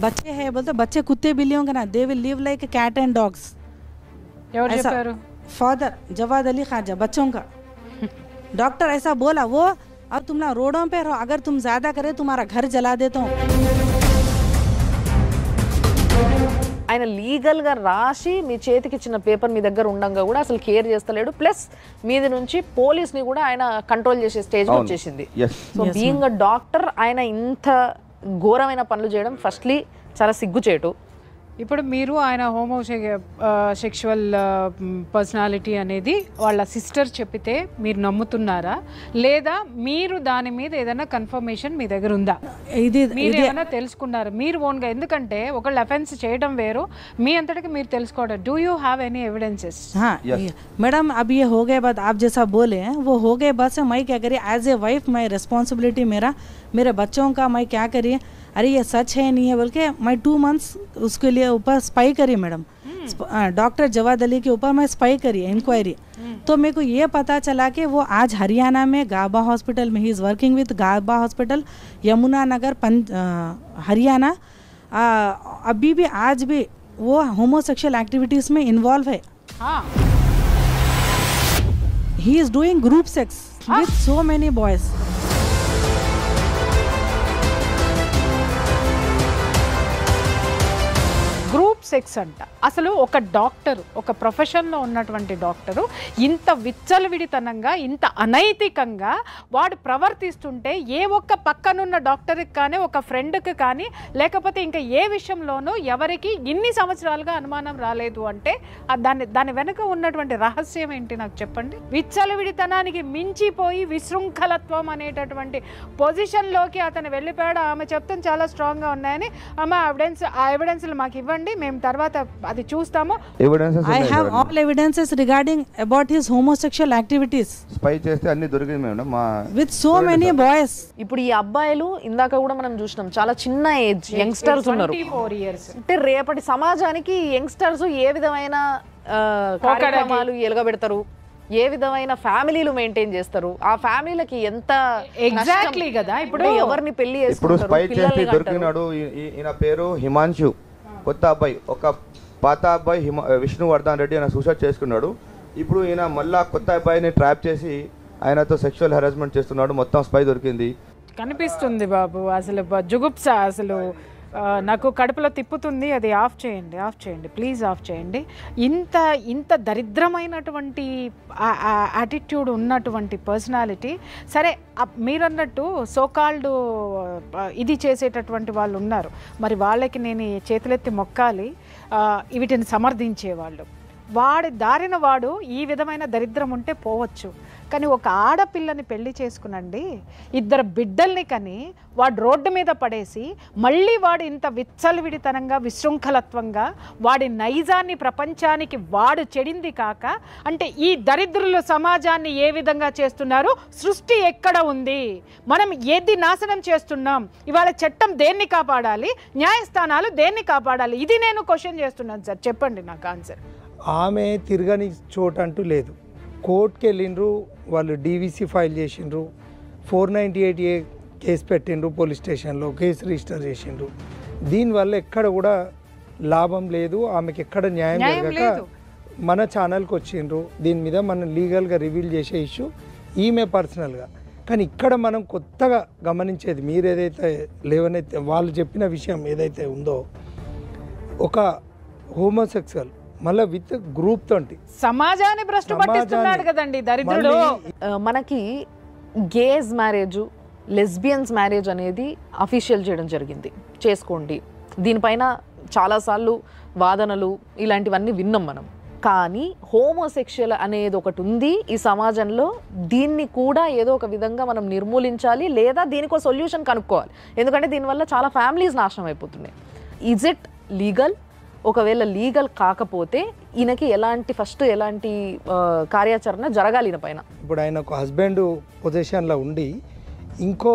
बच्चे हैं बोलते, बच्चे कुत्ते बिल्लियों का ना, they will live like cat and dogs. Father Jawad Ali Khaja बच्चों का डॉक्टर ऐसा बोला वो. अब तुम लोग रोडों पे रहो, अगर तुम ज्यादा करे तुम्हारा घर जला देता हूँ. ఆయన లీగల్గా రాసి మీ చేతికి ఇచ్చిన పేపర్ మీ దగ్గర ఉండగా కూడా అసలు కేర్ చేస్తలేడు. ప్లస్ మీది నుంచి పోలీస్ని కూడా ఆయన కంట్రోల్ చేసే స్టేజ్ వచ్చేసింది. సో బీయింగ్ అ డాక్టర్ ఆయన ఇంత ఘోరమైన పనులు చేయడం ఫస్ట్లీ చాలా సిగ్గుచేటు. ఇప్పుడు మీరు ఆయన సెక్షువల్ పర్సనాలిటీ అనేది వాళ్ళ సిస్టర్ చెప్పితే మీరు నమ్ముతున్నారా, లేదా మీరు దాని మీద ఏదైనా కన్ఫర్మేషన్ మీ దగ్గర ఉందా, మీరు ఏమైనా తెలుసుకున్నారు మీరు ఓన్గా? ఎందుకంటే ఒకళ్ళు అఫెన్స్ చేయడం వేరు, మీ అంతటికి మీరు తెలుసుకోవడం. Do you have any evidences? Madam अब ये हो गए बाद आप जैसा बोले वो हो गए बाद से मैं क्या करी एज ए वाइफ, मैं रिस्पॉन्सिबिलिटी मेरे बच्चों का मैं क्या करिए, अरे ये सच है नहीं है बोल के मैं 2 months उसके लिए ऊपर स्पाई करी मैडम. डॉक्टर जवाद अली के ऊपर मैं स्पाई करी इंक्वायरी. तो मेरे को ये पता चला कि वो आज हरियाणा में गाबा हॉस्पिटल में he is working with Gaba hospital Yamuna Nagar Haryana. अभी भी आज भी वो होमोसेक्सुअल एक्टिविटीज़ में इन्वॉल्व है. He is doing group sex with so many boys. Group sex అంట. అసలు ఒక డాక్టరు, ఒక ప్రొఫెషన్లో ఉన్నటువంటి డాక్టరు ఇంత విచ్చలవిడితనంగా, ఇంత అనైతికంగా వాడు ప్రవర్తిస్తుంటే ఏ ఒక్క పక్కనున్న డాక్టర్కి కానీ, ఒక ఫ్రెండ్కి కానీ, లేకపోతే ఇంకా ఏ విషయంలోనూ ఎవరికి ఇన్ని సంవత్సరాలుగా అనుమానం రాలేదు అంటే దాని వెనుక ఉన్నటువంటి రహస్యం ఏంటి నాకు చెప్పండి. విచ్చలవిడితనానికి మించిపోయి విశృంఖలత్వం అనేటటువంటి పొజిషన్లోకి అతను వెళ్ళిపోయాడు. ఆమె చెప్తాను చాలా స్ట్రాంగ్గా ఉన్నాయని, ఆ ఎవిడెన్స్లు మాకు ఇవ్వండి, మేము తర్వాత అది చూస్తాము. I have all evidences regarding about his homosexual activities. Spy చేస్తే అన్ని దొరికింది madam with so many boys. ఇప్పుడు ఈ అబ్బాయిలు ఇందాక కూడా మనం చూసినాం చాలా చిన్న ఏజ్ యంగ్స్టర్స్ ఉన్నారు. 24 years. అంటే రేపటి సమాజానికి యంగ్స్టర్స్ ఏ విధమైన కార్యక్రమాలు ఎలుగబెడతారు, ఏ విధమైన ఫ్యామిలీలు మెయింటైన్ చేస్తారు, ఆ ఫ్యామిలీలకి ఎంత ఎగ్జాక్ట్లీ కదా. ఇప్పుడు ఎవరిని పెళ్లి ఇప్పుడు స్పై చేసి దొరికినాడు. ఈయన పేరు హిమాంశు, కొత్త అబ్బాయి. ఒక పాత అబ్బాయి విష్ణువర్ధన్ రెడ్డి ఆయన సూసైడ్ చేసుకున్నాడు. ఇప్పుడు ఈయన మళ్ళా కొత్త అబ్బాయిని ట్రాప్ చేసి ఆయనతో సెక్షువల్ హెరాస్మెంట్ చేస్తున్నాడు. మొత్తం స్పై దొరికింది. కనిపిస్తుంది బాబు, అసలు జుగుప్స, అసలు నాకు కడుపులో తిప్పుతుంది. అది ఆఫ్ చేయండి ప్లీజ్, ఆఫ్ చేయండి. ఇంత దరిద్రమైనటువంటి యాటిట్యూడ్ ఉన్నటువంటి పర్సనాలిటీ. సరే, మీరన్నట్టు సోకాల్డ్ ఇది చేసేటటువంటి వాళ్ళు ఉన్నారు, మరి వాళ్ళకి నేను చేతులెత్తి మొక్కాలి, వీటిని సమర్థించేవాళ్ళు. వాడి దారిన వాడు ఈ విధమైన దరిద్రం ఉంటే పోవచ్చు, కానీ ఒక ఆడపిల్లని పెళ్లి చేసుకునండి, 2 బిడ్డల్ని కని వాడు రోడ్డు మీద పడేసి మళ్ళీ వాడు ఇంత విచ్చలవిడితనంగా విశృంఖలత్వంగా వాడి నైజాన్ని ప్రపంచానికి వాడు చెడింది కాక, అంటే ఈ దరిద్రులు సమాజాన్ని ఏ విధంగా చేస్తున్నారు, సృష్టి ఎక్కడ ఉంది, మనం ఏది నాశనం చేస్తున్నాం, ఇవాళ చట్టం దేన్ని కాపాడాలి, న్యాయస్థానాలు దేన్ని కాపాడాలి, ఇది నేను క్వశ్చన్ చేస్తున్నాను సార్. చెప్పండి నాకు ఆన్సర్. ఆమె తిరగని చోటు అంటూ లేదు. కోర్టుకి వెళ్ళిండ్రు, వాళ్ళు డీవీసీ ఫైల్ చేసిండ్రు, 498A కేసు పెట్టిండ్రు, పోలీస్ స్టేషన్లో కేసు రిజిస్టర్ చేసిండ్రు. దీనివల్ల ఎక్కడ కూడా లాభం లేదు, ఆమెకి ఎక్కడ న్యాయం జరగక మన ఛానల్కి వచ్చిండ్రు. దీని మీద మనం లీగల్గా రివీల్ చేసే ఇష్యూ ఈమె పర్సనల్గా. కానీ ఇక్కడ మనం కొత్తగా గమనించేది, మీరు ఏదైతే లేవనైతే వాళ్ళు చెప్పిన విషయం ఏదైతే ఉందో, ఒక హోమోసెక్సువల్ మళ్ళీ విత్ గ్రూప్ తోటి సమాజాన్ని భ్రష్టు పట్టిస్తున్నాడు కదండి దరిద్రుడు. మనకి గేస్ మ్యారేజ్, లెస్బియన్స్ మ్యారేజ్ అనేది అఫీషియల్ చేయడం జరిగింది, చేసుకోండి. దీనిపైన చాలాసార్లు వాదనలు ఇలాంటివన్నీ విన్నాం మనం. కానీ హోమోసెక్షువల్ అనేది ఒకటి ఉంది ఈ సమాజంలో, దీన్ని కూడా ఏదో ఒక విధంగా మనం నిర్మూలించాలి, లేదా దీనికి ఒక సొల్యూషన్ కనుక్కోవాలి. ఎందుకంటే దీనివల్ల చాలా ఫ్యామిలీస్ నాశనం అయిపోతున్నాయి. Is it legal? ఒకవేళ లీగల్ కాకపోతే ఈయనకి ఎలాంటి కార్యాచరణ జరగాలి ఈయన పైన? ఇప్పుడు ఆయన ఒక హస్బెండ్ పొజిషన్లో ఉండి ఇంకో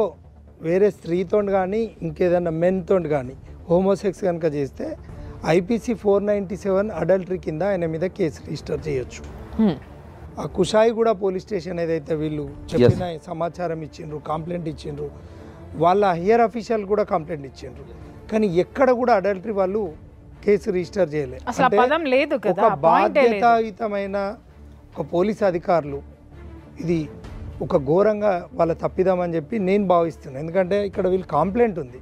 వేరే స్త్రీతో కానీ ఇంకేదన్నా మెన్తో కానీ హోమోసెక్స్ కనుక చేస్తే ఐపీసీ 497 అడల్టరీ కింద ఆయన మీద కేసు రిజిస్టర్ చేయొచ్చు. ఆ కుషాయిగూడ పోలీస్ స్టేషన్ ఏదైతే వీళ్ళు చెప్పిన సమాచారం ఇచ్చిండ్రు, కంప్లైంట్ ఇచ్చిండ్రు, వాళ్ళ హైయర్ అఫీషియల్ కూడా కంప్లైంట్ ఇచ్చిండ్రు, కానీ ఎక్కడ కూడా అడల్టరీ వాళ్ళు కేసు రిజిస్టర్ చేయలేదు. ఒక బాధ్యతాయుతమైన ఒక పోలీస్ అధికారులు ఇది ఒక ఘోరంగా వాళ్ళ తప్పిదామని చెప్పి నేను భావిస్తున్నాను. ఎందుకంటే ఇక్కడ వీళ్ళు కంప్లైంట్ ఉంది,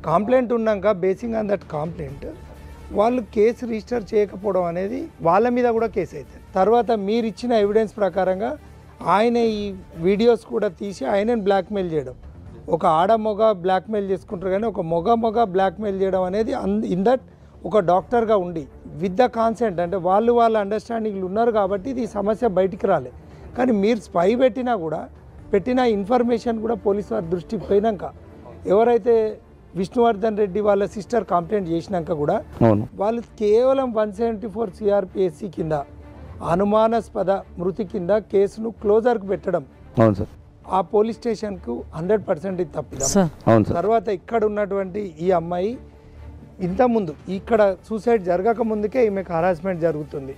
కంప్లైంట్ ఉన్నాక బేసింగ్ ఆన్ దట్ కంప్లైంట్ వాళ్ళు కేసు రిజిస్టర్ చేయకపోవడం అనేది వాళ్ళ మీద కూడా కేసు అవుతుంది. తర్వాత మీరు ఇచ్చిన ఎవిడెన్స్ ప్రకారంగా ఆయన ఈ వీడియోస్ కూడా తీసి ఆయనని బ్లాక్మెయిల్ చేయడం, ఒక ఆడమొగ బ్లాక్మెయిల్ చేసుకుంటారు, కానీ ఒక మొగ బ్లాక్మెయిల్ చేయడం అనేది ఇన్ దట్ ఒక డాక్టర్గా ఉండి విత్ ద కాన్సెంట్, అంటే వాళ్ళ అండర్స్టాండింగ్లు ఉన్నారు కాబట్టి ఇది సమస్య బయటికి రాలే. కానీ మీరు స్పై పెట్టిన ఇన్ఫర్మేషన్ కూడా పోలీసు వారి దృష్టికి పోయినాక, ఎవరైతే విష్ణువర్ధన్ రెడ్డి వాళ్ళ సిస్టర్ కంప్లైంట్ చేసినాక కూడా వాళ్ళు కేవలం 174 CRPSC కింద అనుమానాస్పద మృతి కింద కేసును క్లోజర్కు పెట్టడం ఆ పోలీస్ స్టేషన్కు 100% ఇది తప్పిదం. తర్వాత ఇక్కడ ఉన్నటువంటి ఈ అమ్మాయి ఇంతకుముందు ఇక్కడ సూసైడ్ జరగక ముందుకే ఈమెకు హరాస్మెంట్ జరుగుతుంది.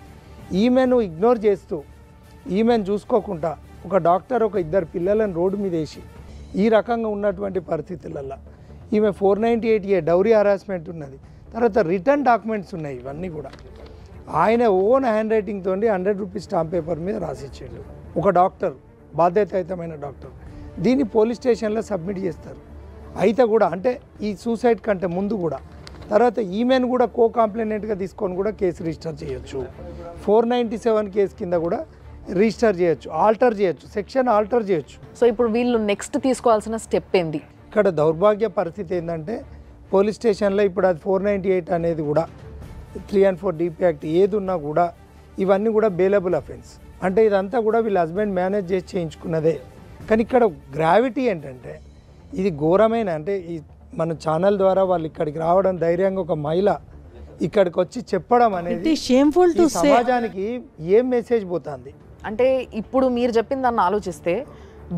ఈమెను ఇగ్నోర్ చేస్తూ, ఈమెను చూసుకోకుండా ఒక డాక్టర్ ఒక 2 పిల్లలను రోడ్డు మీద వేసి ఈ రకంగా ఉన్నటువంటి పరిస్థితులలో ఈమె 498A డౌరీ హరాస్మెంట్ ఉన్నది. తర్వాత రిటర్న్ డాక్యుమెంట్స్ ఉన్నాయి, ఇవన్నీ కూడా ఆయన ఓన్ హ్యాండ్ రైటింగ్తో 100 రూపీస్ స్టాంప్ పేపర్ మీద రాసిచ్చాడు. ఒక డాక్టర్, బాధ్యతాయుతమైన డాక్టర్, దీన్ని పోలీస్ స్టేషన్లో సబ్మిట్ చేస్తారు. అయితే కూడా అంటే ఈ సూసైడ్ కంటే ముందు కూడా, తర్వాత ఈమెను కూడా కో కంప్లైనెంట్గా తీసుకొని కూడా కేసు రిజిస్టర్ చేయొచ్చు. 497 కేసు కింద కూడా రిజిస్టర్ చేయొచ్చు, ఆల్టర్ చేయొచ్చు, సెక్షన్ ఆల్టర్ చేయొచ్చు. సో ఇప్పుడు వీళ్ళు నెక్స్ట్ తీసుకోవాల్సిన స్టెప్ ఏంది? ఇక్కడ దౌర్భాగ్య పరిస్థితి ఏంటంటే పోలీస్ స్టేషన్లో ఇప్పుడు అది 498 అనేది కూడా 3 and 4 DP యాక్ట్ ఏది ఉన్నా కూడా ఇవన్నీ కూడా బెయిలబుల్ అఫెన్స్. అంటే ఇదంతా కూడా వీళ్ళ హస్బెండ్ మేనేజ్ చేసి చేయించుకున్నదే. కానీ ఇక్కడ గ్రావిటీ ఏంటంటే ఇది ఘోరమైన, అంటే ఈ మన ఛానల్ ద్వారా వాళ్ళు ఇక్కడికి రావడం, ధైర్యంగా ఒక మహిళ ఇక్కడికి వచ్చి చెప్పడం అనేది సమాజానికి ఏం మెసేజ్ పోతుంది అంటే, ఇప్పుడు మీరు చెప్పిన దాన్ని ఆలోచిస్తే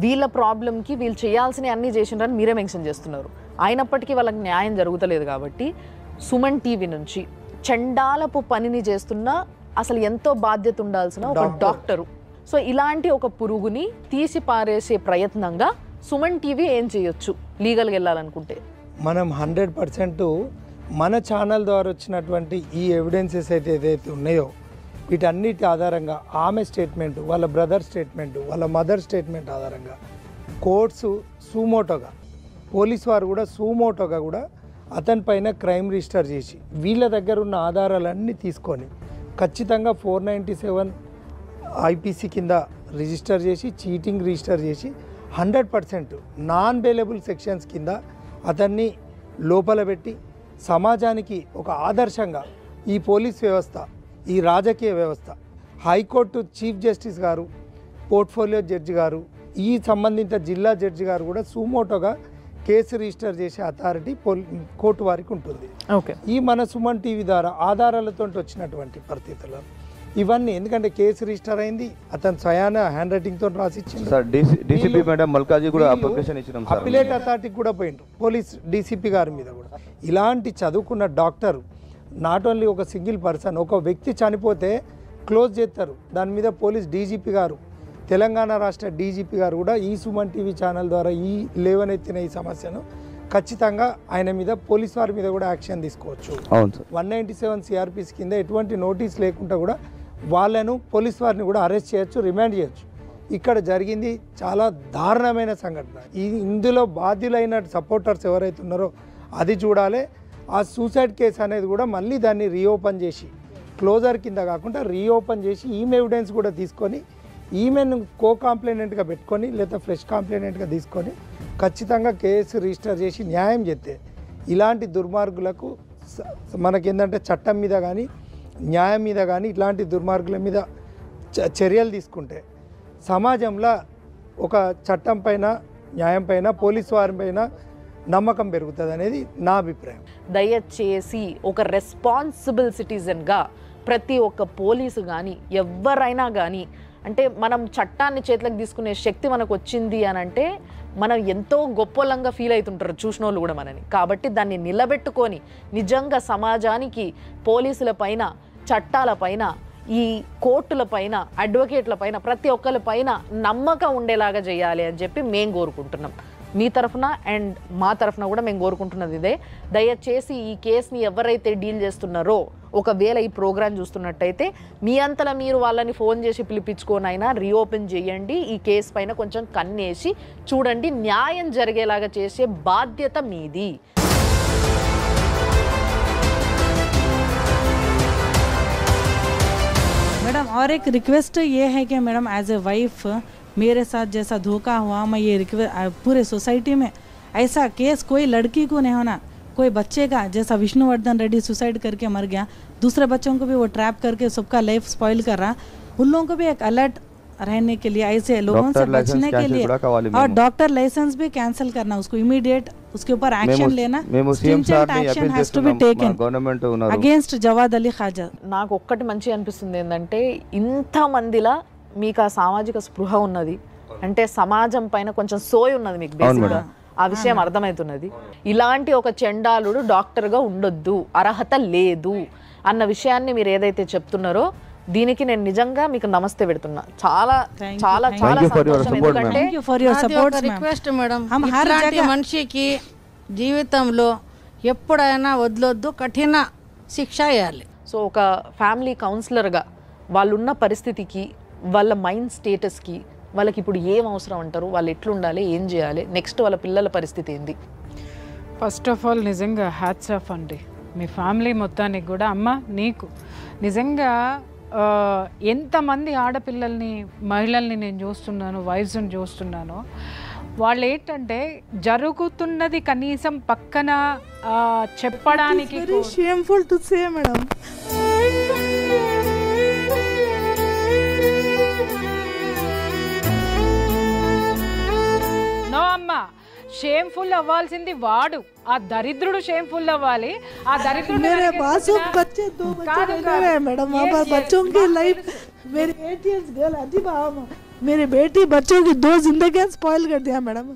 వీళ్ళ ప్రాబ్లంకి వీళ్ళు చేయాల్సిన అన్నీ చేసిండ్రని మీరే మెన్షన్ చేస్తున్నారు. అయినప్పటికీ వాళ్ళకి న్యాయం జరుగుతలేదు. కాబట్టి సుమన్ టీవీ నుంచి చండాలపు పనిని చేస్తున్న, అసలు ఎంతో బాధ్యత ఉండాల్సిన ఒక డాక్టరు, సో ఇలాంటి ఒక పురుగుని తీసి పారేసే ప్రయత్నంగా సుమన్ టీవీ ఏం చేయొచ్చు లీగల్గా వెళ్ళాలనుకుంటే? మనం 100% మన ఛానల్ ద్వారా వచ్చినటువంటి ఈ ఎవిడెన్సెస్ ఏదైతే ఉన్నాయో వీటన్నిటి ఆధారంగా ఆమె స్టేట్మెంట్, వాళ్ళ బ్రదర్ స్టేట్మెంట్, వాళ్ళ మదర్ స్టేట్మెంట్ ఆధారంగా కోర్ట్స్ సూమోటోగా, పోలీస్ వారు కూడా సూమోటోగా కూడా అతని పైన క్రైమ్ రిజిస్టర్ చేసి వీళ్ళ దగ్గర ఉన్న ఆధారాలన్నీ తీసుకొని ఖచ్చితంగా 497 ఐపీసీ కింద రిజిస్టర్ చేసి, చీటింగ్ రిజిస్టర్ చేసి 100% నాన్ బెయిలబుల్ సెక్షన్స్ కింద అతన్ని లోపల పెట్టి సమాజానికి ఒక ఆదర్శంగా ఈ పోలీస్ వ్యవస్థ, ఈ రాజకీయ వ్యవస్థ, హైకోర్టు చీఫ్ జస్టిస్ గారు, పోర్ట్ఫోలియో జడ్జి గారు, ఈ సంబంధిత జిల్లా జడ్జి గారు కూడా సుమోటోగా కేసు రిజిస్టర్ చేసే అథారిటీ కోర్టు వారికి ఉంటుంది. ఓకే, ఈ మన సుమన్ టీవీ ద్వారా ఆధారాలతో వచ్చినటువంటి పరిస్థితుల్లో ఇవన్నీ, ఎందుకంటే కేసు రిజిస్టర్ అయింది, అతను స్వయాన హ్యాండ్ రైటింగ్ తో రాసిచ్చింది. డీసీపీ మేడం మల్కాజీ కూడా అప్లికేషన్ ఇచ్చినాం సార్, అపిలేట్ అథారిటీకి కూడా పోయిండ్రు, పోలీస్ డీసీపీ గారి మీద కూడా. ఇలాంటి చదువుకున్న డాక్టర్ నాట్ ఓన్లీ ఒక సింగిల్ పర్సన్, ఒక వ్యక్తి చనిపోతే క్లోజ్ చేస్తారు, దాని మీద పోలీస్ డీజీపీ గారు, తెలంగాణ రాష్ట్ర డీజీపీ గారు కూడా ఈ సుమన్ టీవీ ఛానల్ ద్వారా ఈ లేవనెత్తిన ఈ సమస్యను ఖచ్చితంగా ఆయన మీద, పోలీస్ వారి మీద కూడా యాక్షన్ తీసుకోవచ్చు. అవును సార్. 197 సిఆర్పిసి కింద ఎటువంటి నోటీస్ లేకుండా కూడా వాళ్ళను, పోలీస్ వారిని కూడా అరెస్ట్ చేయొచ్చు, రిమాండ్ చేయొచ్చు. ఇక్కడ జరిగింది చాలా దారుణమైన సంఘటన. ఇందులో బాధ్యులైన సపోర్టర్స్ ఎవరైతే ఉన్నారో అది చూడాలి. ఆ సూసైడ్ కేసు అనేది కూడా మళ్ళీ దాన్ని రీఓపెన్ చేసి, క్లోజర్ కింద కాకుండా రీఓపెన్ చేసి ఈమె ఎవిడెన్స్ కూడా తీసుకొని ఈమెను కో కాంప్లైనెంట్గా పెట్టుకొని లేదా ఫ్రెష్ కాంప్లైనెంట్గా తీసుకొని ఖచ్చితంగా కేసు రిజిస్టర్ చేసి న్యాయం చేస్తే ఇలాంటి దుర్మార్గులకు మనకేంటంటే చట్టం మీద కానీ న్యాయం మీద కానీ ఇట్లాంటి దుర్మార్గుల మీద చర్యలు తీసుకుంటే సమాజంలో ఒక చట్టం పైన, న్యాయం పైన, పోలీసు వారి పైన నమ్మకం పెరుగుతుంది అనేది నా అభిప్రాయం. దయచేసి ఒక రెస్పాన్సిబుల్ సిటిజన్గా ప్రతి ఒక్క పోలీసు కానీ ఎవరైనా కానీ, అంటే మనం చట్టాన్ని చేతులకు తీసుకునే శక్తి మనకు వచ్చింది అని అంటే మనం ఎంతో గొప్పలంగా ఫీల్ అవుతుంటారు చూసిన వాళ్ళు కూడా మనని. కాబట్టి దాన్ని నిలబెట్టుకొని నిజంగా సమాజానికి పోలీసుల పైన, చట్టాల పైన, ఈ కోర్టుల పైన, అడ్వకేట్ల పైన, ప్రతి ఒక్కరి పైన నమ్మకం ఉండేలాగా చేయాలి అని చెప్పి మేము కోరుకుంటున్నాం. మీ తరఫున అండ్ మా తరఫున కూడా మేము కోరుకుంటున్నది ఇదే. దయచేసి ఈ కేసుని ఎవరైతే డీల్ చేస్తున్నారో, ఒకవేళ ఈ ప్రోగ్రాం చూస్తున్నట్టయితే మీ అంతలా మీరు వాళ్ళని ఫోన్ చేసి పిలిపించుకోనైనా రీఓపెన్ చేయండి. ఈ కేసు పైన కొంచెం కన్నేసి చూడండి, న్యాయం జరిగేలాగా చేసే బాధ్యత మీది. मैडम और एक रिक्वेस्ट ये है कि मैडम एज ए वाइफ मेरे साथ जैसा धोखा हुआ, मैं ये पूरे सोसाइटी में ऐसा केस कोई लड़की को नहीं होना, कोई बच्चे का जैसा विष्णुवर्धन रेड्डी सुसाइड करके मर गया, दूसरे बच्चों को भी वो ट्रैप करके सबका लाइफ स्पॉइल कर रहा, उन लोगों को भी एक अलर्ट रहने के लिए, ऐसे लोगों से बचने के लिए, और डॉक्टर लाइसेंस भी कैंसिल करना, उसको इमीडिएट उसके ऊपर एक्शन लेना, stringent action has to be taken against Jawad Ali Khaja. నాకు ఒక్కటి మంచి అనిపిస్తుంది ఏంటంటే, ఇంత మందిలా మీకు ఆ సామాజిక స్పృహ ఉన్నది, అంటే సమాజం పైన కొంచెం సోయి ఉన్నది మీకు బేసిక్గా, ఆ విషయం అర్థమవుతున్నది. ఇలాంటి ఒక చండాలుడు డాక్టర్గా ఉండొద్దు, అర్హత లేదు అన్న విషయాన్ని మీరు ఏదైతే చెప్తున్నారో దీనికి నేను నిజంగా మీకు నమస్తే పెడుతున్నా. చాలా చాలా చాలా రిక్వెస్ట్ మేడం, ఇలాంటి మనిషికి జీవితంలో ఎప్పుడైనా వదలొద్దు, కఠిన శిక్ష వేయాలి. సో ఒక ఫ్యామిలీ కౌన్సిలర్గా వాళ్ళున్న పరిస్థితికి, వాళ్ళ మైండ్ స్టేటస్కి, వాళ్ళకి ఇప్పుడు ఏం అవసరం అంటారు, వాళ్ళు ఎట్లుండాలి, ఏం చేయాలి, నెక్స్ట్ వాళ్ళ పిల్లల పరిస్థితి ఏంది? ఫస్ట్ ఆఫ్ ఆల్ నిజంగా హ్యాట్స్ ఆఫ్ అండి మీ ఫ్యామిలీ మొత్తానికి కూడా. అమ్మ నీకు నిజంగా ఎంతమంది ఆడపిల్లల్ని, మహిళల్ని నేను చూస్తున్నాను, వైఫ్స్ని చూస్తున్నాను, వాళ్ళు ఏంటంటే జరుగుతున్నది కనీసం పక్కన చెప్పడానికి shameful to say madam. No అమ్మా, షేమ్ఫుల్ అవ్వాల్సింది వాడు, ఆ దరిద్రుడు షేమ్ఫుల్ అవ్వాలి. ఆ దరిద్రుడు मेरे मासूम बच्चे 2 बच्चे हैं मैडम, वहाँ बच्चों की लाइफ, मेरी 8 years गर्ल अजीब, मेरी बेटी बच्चों की 2 जिंदगियां स्पॉइल कर दिया मैडम.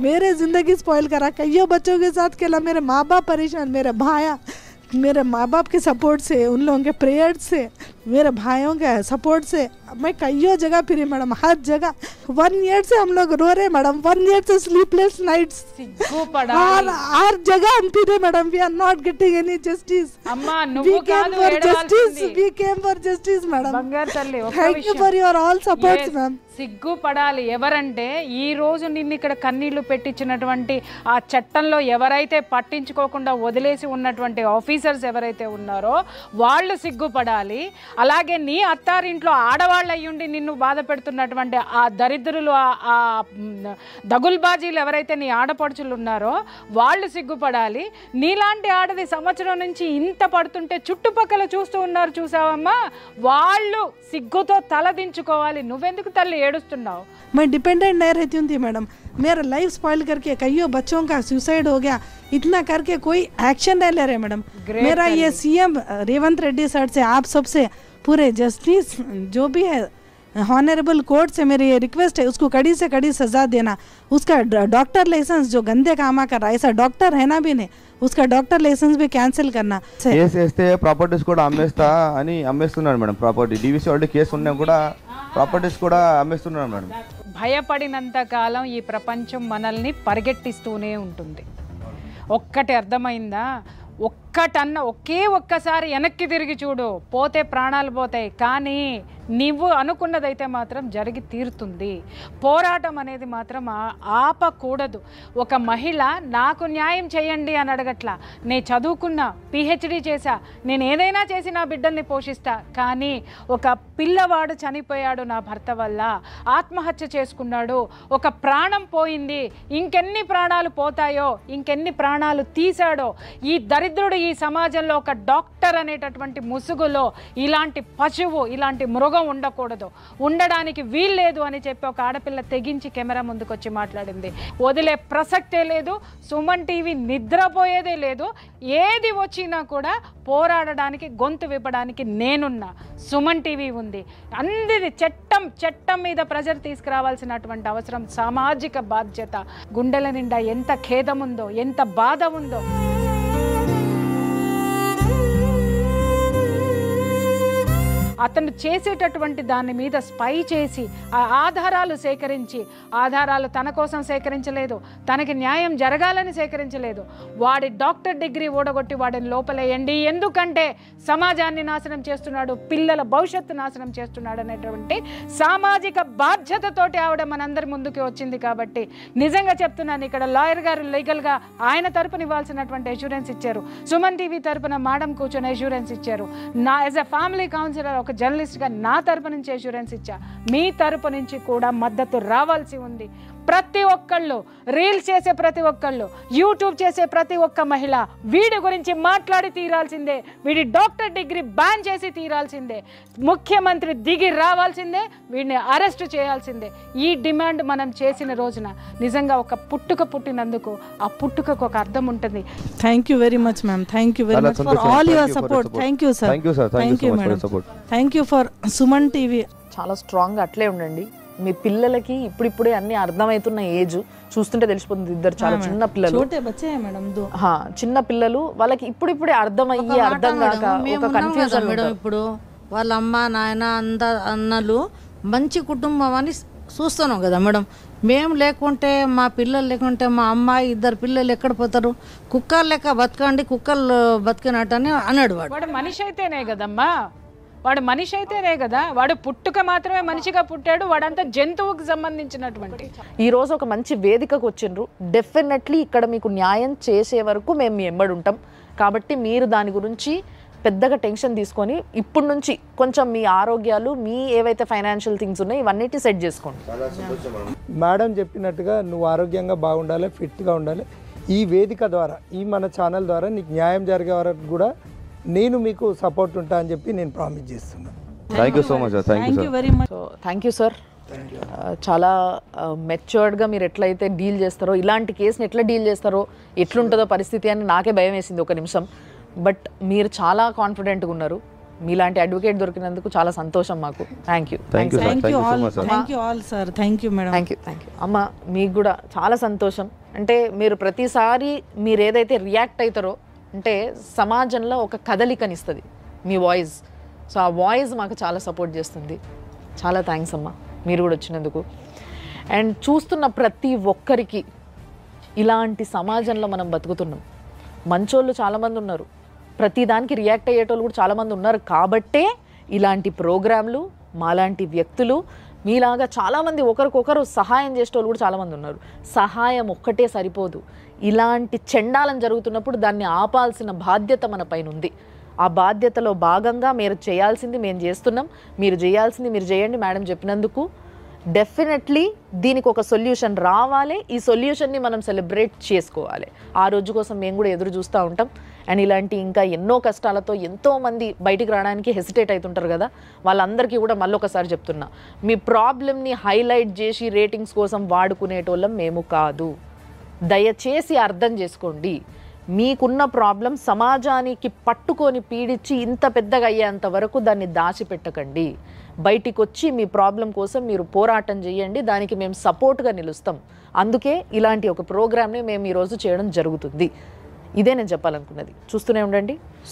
मेरे जिंदगी स्पॉइल करा, कई बच्चों के साथ खेला, मेरे माँ बाप परेशान, मेरे भाया, मेरे माँ बाप के सपोर्ट से, उन लोगों के प्रेयर से मेरे भाइयों के सपोर्ट से मैं कईयों जगह फिरी मैडम, हर जगह 1 ईयर से हम लोग रो रहे मैडम, 1 ईयर से स्लीपलेस नाइट्स, हर जगह हम फिरे madam, we are not getting any justice. We came for justice madam, thank you for your all supports ma'am. సిగ్గుపడాలి. ఎవరంటే ఈ రోజు నిన్ను ఇక్కడ కన్నీళ్లు పెట్టించినటువంటి ఆ చట్టంలో ఎవరైతే పట్టించుకోకుండా వదిలేసి ఉన్నటువంటి ఆఫీసర్స్ ఎవరైతే ఉన్నారో వాళ్ళు సిగ్గుపడాలి. అలాగే నీ అత్తారింట్లో ఆడవాళ్ళు అయ్యుండి నిన్ను బాధ పెడుతున్నటువంటి ఆ దరిద్రులు, ఆ దగుల్బాజీలు ఎవరైతే నీ ఆడపడుచులు ఉన్నారో వాళ్ళు సిగ్గుపడాలి. నీలాంటి ఆడది సంవత్సరం నుంచి ఇంత పడుతుంటే చుట్టుపక్కల చూస్తూ ఉన్నారు చూసావమ్మా, వాళ్ళు సిగ్గుతో తలదించుకోవాలి. నువ్వెందుకు తల్లి ఏడుస్తున్నావు? मैं डिपेंडेंट नहीं रहती हूँ थी मैडम, मेरा लाइफ स्पॉइल करके कईयों बच्चों का सुसाइड हो गया, इतना करके कोई एक्शन नहीं ले रहे मैडम। मेरा ये सीएम रेवंत रेड्डी सर से, आप सबसे पूरे जस्टिस जो भी है हॉनरेबल कोर्ट से मेरी ये रिक्वेस्ट है, उसको कड़ी से कड़ी सजा देना। उसका डॉक्टर लाइसेंस जो गंदे कामा कर रहा है, ऐसा डॉक्टर है ना भी नहीं, उसका डॉक्टर लाइसेंस भी कैंसिल करना। కేసు వేస్తే ప్రాపర్టీస్ కూడా అమ్మేస్తా అని అమ్మేస్తున్నాడు మేడం. ప్రాపర్టీ డీవీసీ వాళ్ళు కేసు ఉన్నా కూడా ప్రాపర్టీస్ కూడా అమ్మేస్తున్నాడు మేడం. భయపడినంత కాలం ఈ ప్రపంచం మనల్ని పరిగెట్టిస్తూనే ఉంటుంది. ఒక్కటి అర్థమైందా? ఒక్కసారి వెనక్కి తిరిగి చూడు, పోతే ప్రాణాలు పోతాయి, కానీ నువ్వు అనుకున్నదైతే మాత్రం జరిగి తీరుతుంది. పోరాటం అనేది మాత్రం ఆపకూడదు. ఒక మహిళ నాకు న్యాయం చేయండి అని అడగట్లా, నేను చదువుకున్నా, పిహెచ్డి చేశా, నేను ఏదైనా చేసి నా బిడ్డల్ని పోషిస్తా, కానీ ఒక పిల్లవాడు చనిపోయాడు నా భర్త వల్ల, ఆత్మహత్య చేసుకున్నాడు, ఒక ప్రాణం పోయింది, ఇంకెన్ని ప్రాణాలు పోతాయో, ఇంకెన్ని ప్రాణాలు తీశాడో, ఈ దరిద్రుడు ఈ సమాజంలో ఒక డాక్టర్ అనేటటువంటి ముసుగులో ఇలాంటి పశువు, ఇలాంటి మృగం ఉండకూడదు, ఉండడానికి వీల్లేదు అని చెప్పి ఒక ఆడపిల్ల తెగించి కెమెరా ముందుకు వచ్చి మాట్లాడింది. వదిలే ప్రసక్తే లేదు. సుమన్ టీవీ నిద్రపోయేదే లేదు. ఏది వచ్చినా కూడా పోరాడడానికి, గొంతు విప్పడానికి నేనున్నా. సుమన్ టీవీ ఉంది. అందరి చట్టం మీద ప్రెజర్ తీసుకురావాల్సినటువంటి అవసరం, సామాజిక బాధ్యత. గుండెల నిండా ఎంత ఖేదం ఉందో, ఎంత బాధ ఉందో. అతను చేసేటటువంటి దాని మీద స్పై చేసి ఆ ఆధారాలు సేకరించి, ఆధారాలు తన కోసం సేకరించలేదు, తనకి న్యాయం జరగాలని సేకరించలేదు, వాడి డాక్టర్ డిగ్రీ ఓడగొట్టి వాడిని లోపలేయండి, ఎందుకంటే సమాజాన్ని నాశనం చేస్తున్నాడు, పిల్లల భవిష్యత్తు నాశనం చేస్తున్నాడు అనేటువంటి సామాజిక బాధ్యతతోటి ఆవిడ మనందరి ముందుకు వచ్చింది. కాబట్టి నిజంగా చెప్తున్నాను, ఇక్కడ లాయర్ గారు లీగల్గా ఆయన తరపున ఇవ్వాల్సినటువంటి అష్యూరెన్స్ ఇచ్చారు, సుమన్ టీవీ తరపున మేడం కూర్చొని అష్యూరెన్స్ ఇచ్చారు, నా యాజ్ ఎ ఫ్యామిలీ కౌన్సిలర్ ఒక జర్నలిస్ట్గా నా తరపు నుంచి అష్యూరెన్స్ ఇచ్చా, మీ తరపు నుంచి కూడా మద్దతు రావాల్సి ఉంది. ప్రతి ఒక్కళ్ళు, రీల్స్ చేసే ప్రతి ఒక్కళ్ళు, యూట్యూబ్ చేసే ప్రతి ఒక్క మహిళ వీడి గురించి మాట్లాడి తీరాల్సిందే, వీడి డాక్టర్ డిగ్రీ బ్యాన్ చేసి తీరాల్సిందే, ముఖ్యమంత్రి దిగి రావాల్సిందే, వీడిని అరెస్ట్ చేయాల్సిందే. ఈ డిమాండ్ మనం చేసిన రోజున నిజంగా ఒక పుట్టుక పుట్టినందుకు ఆ పుట్టుకకు ఒక అర్థం ఉంటుంది. Thank you very much ma'am, thank you very much for all your support. Thank you sir, thank you madam, thank you for Suman TV. చాలా స్ట్రాంగ్గా అట్లే ఉండండి. మీ పిల్లలకి ఇప్పుడిప్పుడే అన్ని అర్థమవుతున్న ఏజ్ చూస్తుంటే తెలిసిపోతుంది. ఇద్దరు చాలా చిన్న పిల్లలు, చిన్న పిల్లలు, వాళ్ళకి ఇప్పుడిప్పుడే అర్థమయ్యి అర్థం కాక ఒక కన్ఫ్యూజన్ మేడం. ఇప్పుడు వాళ్ళ అమ్మ నాయన అన్నలు మంచి కుటుంబం అని చూస్తున్నాం కదా మేడం. మేము లేకుంటే, మా పిల్లలు లేకుంటే, మా అమ్మాయి 2 పిల్లలు ఎక్కడ పోతారు? కుక్కలు లెక్క బతకండి, కుక్కలు బతికినట్టని అన్నాడు. వాడు మనిషి అయితేనే కదమ్మా, వాడు మనిషి అయితేనే కదా, వాడు పుట్టుక మాత్రమే మనిషిగా పుట్టాడు, వాడంతా జంతువుకి సంబంధించినటువంటి. ఈరోజు ఒక మంచి వేదికకు వచ్చిండ్రు. డెఫినెట్లీ ఇక్కడ మీకు న్యాయం చేసే వరకు మేము మీ ఎంబడి ఉంటాం. కాబట్టి మీరు దాని గురించి పెద్దగా టెన్షన్ తీసుకొని ఇప్పటి నుంచి కొంచెం మీ ఆరోగ్యాలు, మీ ఏవైతే ఫైనాన్షియల్ థింగ్స్ ఉన్నాయి ఇవన్నిటి సెట్ చేసుకోండి. మేడం చెప్పినట్టుగా నువ్వు ఆరోగ్యంగా బాగుండాలి, ఫిట్గా ఉండాలి. ఈ వేదిక ద్వారా, ఈ మన ఛానల్ ద్వారా నీకు న్యాయం జరిగే వరకు కూడా నేను మీకు సపోర్ట్ ఉంటా అని చెప్పి నేను ప్రామిస్ చేస్తున్నాను. Thank you so much, thank you very much. So thank you sir. చాలా మెచ్యూర్డ్గా మీరు ఎట్లయితే డీల్ చేస్తారో, ఇలాంటి కేసుని ఎట్లా డీల్ చేస్తారో, ఎట్లుంటుందో పరిస్థితి అని నాకే భయం వేసింది ఒక నిమిషం. బట్ మీరు చాలా కాన్ఫిడెంట్గా ఉన్నారు. మీలాంటి అడ్వకేట్ దొరికినందుకు చాలా సంతోషం మాకు. Thank you. అమ్మ మీకు కూడా చాలా సంతోషం. అంటే మీరు ప్రతిసారి మీరు ఏదైతే రియాక్ట్ అవుతారో, అంటే సమాజంలో ఒక కదలికనిస్తుంది మీ వాయిస్. సో ఆ వాయిస్ మాకు చాలా సపోర్ట్ చేస్తుంది. చాలా థ్యాంక్స్ అమ్మా మీరు కూడా వచ్చినందుకు. అండ్ చూస్తున్న ప్రతి ఒక్కరికి ఇలాంటి సమాజంలో మనం బతుకుతున్నాం. మంచోళ్ళు చాలామంది ఉన్నారు, ప్రతి దానికి రియాక్ట్ అయ్యేటోళ్ళు కూడా చాలామంది ఉన్నారు. కాబట్టే ఇలాంటి ప్రోగ్రాంలు, మాలాంటి వ్యక్తులు, మీలాగా చాలామంది ఒకరికొకరు సహాయం చేసేటోళ్ళు కూడా చాలామంది ఉన్నారు. సహాయం ఒక్కటే సరిపోదు. ఇలాంటి చెండాలం జరుగుతున్నప్పుడు దాన్ని ఆపాల్సిన బాధ్యత మన పైన ఉంది. ఆ బాధ్యతలో భాగంగా మీరు చేయాల్సింది మేము చేస్తున్నాం, మీరు చేయాల్సింది మీరు చేయండి. మేడం చెప్పినందుకు డెఫినెట్లీ దీనికి ఒక సొల్యూషన్ రావాలి. ఈ సొల్యూషన్ని మనం సెలబ్రేట్ చేసుకోవాలి. ఆ రోజు కోసం మేము కూడా ఎదురు చూస్తూ ఉంటాం. అండ్ ఇలాంటి ఇంకా ఎన్నో కష్టాలతో ఎంతోమంది బయటికి రావడానికి హెసిటేట్ అవుతుంటారు కదా, వాళ్ళందరికీ కూడా మళ్ళీ ఒకసారి చెప్తున్నా, మీ ప్రాబ్లమ్ని హైలైట్ చేసి రేటింగ్స్ కోసం వాడుకునేటోళ్ళం మేము కాదు. దయచేసి అర్థం చేసుకోండి, మీకున్న ప్రాబ్లం సమాజానికి పట్టుకొని పీడించి ఇంత పెద్దగా అయ్యేంత వరకు దాన్ని దాచిపెట్టకండి. బయటికి వచ్చి మీ ప్రాబ్లం కోసం మీరు పోరాటం చేయండి, దానికి మేము సపోర్ట్గా నిలుస్తాం. అందుకే ఇలాంటి ఒక ప్రోగ్రామ్ని మేము ఈరోజు చేయడం జరుగుతుంది. ఇదే నేను చెప్పాలనుకున్నది. చూస్తూనే ఉండండి